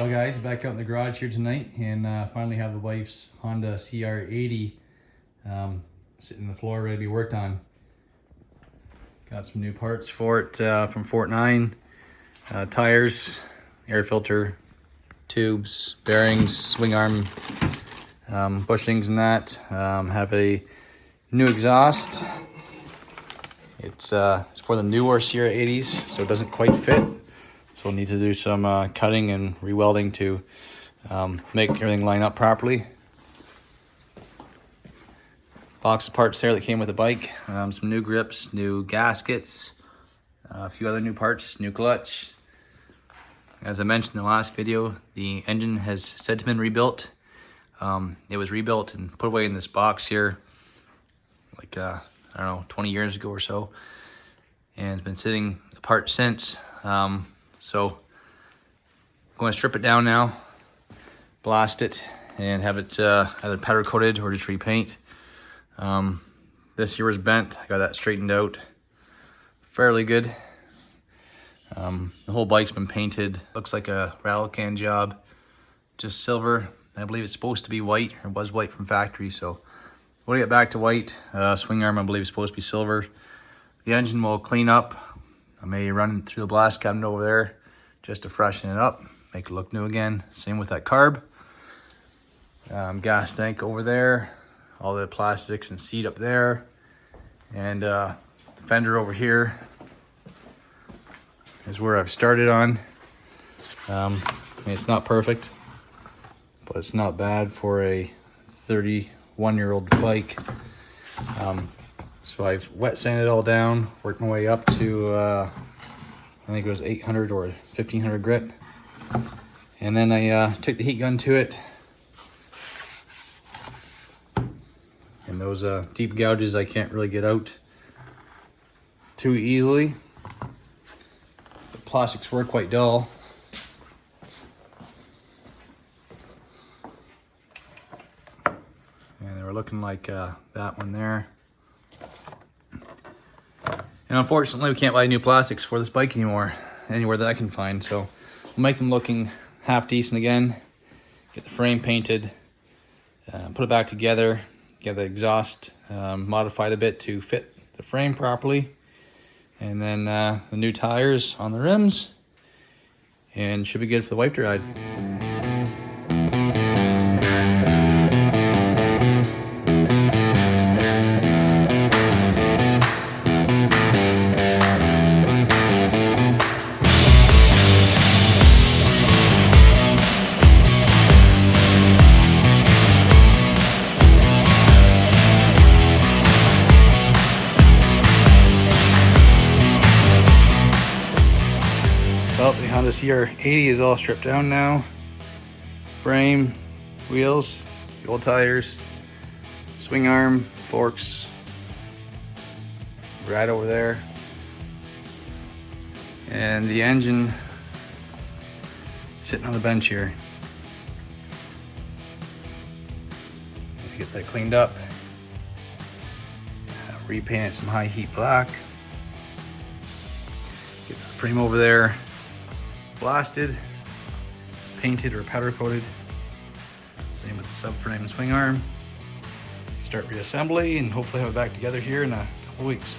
Well guys, back out in the garage here tonight, and finally have the wife's Honda CR80 sitting on the floor ready to be worked on. Got some new parts for it from Fort 9. Tires, air filter, tubes, bearings, swing arm, bushings and that. Have a new exhaust. It's for the newer CR80s, so it doesn't quite fit. So we'll need to do some cutting and rewelding to make everything line up properly. Box of parts there that came with the bike. Some new grips, new gaskets, a few other new parts, new clutch. As I mentioned in the last video, the engine has said to have been rebuilt. It was rebuilt and put away in this box here, like I don't know, 20 years ago or so, and it's been sitting apart since. So I'm going to strip it down now, blast it, and have it either powder coated or just repaint. This here was bent. I got that straightened out fairly good. The whole bike's been painted. Looks like a rattle can job, just silver. I believe it's supposed to be white, or was white from factory, so we'll get back to white. Swing arm I believe is supposed to be silver. The engine will clean up. I may run it through the blast cabinet over there just to freshen it up, make it look new again. Same with that carb. Gas tank over there, all the plastics and seat up there, and the fender over here is where I've started on. I mean, it's not perfect, but it's not bad for a 31-year-old bike. So I've wet sanded it all down, worked my way up to, I think it was 800 or 1500 grit. And then I took the heat gun to it. And those deep gouges I can't really get out too easily. The plastics were quite dull. And they were looking like that one there. And unfortunately, we can't buy new plastics for this bike anymore, anywhere that I can find. So we'll make them looking half decent again, get the frame painted, put it back together, get the exhaust modified a bit to fit the frame properly, and then the new tires on the rims, and should be good for the wife to ride. Well, the Honda CR80 is all stripped down now. Frame, wheels, the old tires, swing arm, forks, right over there. And the engine sitting on the bench here. Get that cleaned up. Repaint it some high heat black. Get the frame over there blasted, painted or powder coated. Same with the subframe and swing arm. Start reassembly and hopefully have it back together here in a couple weeks.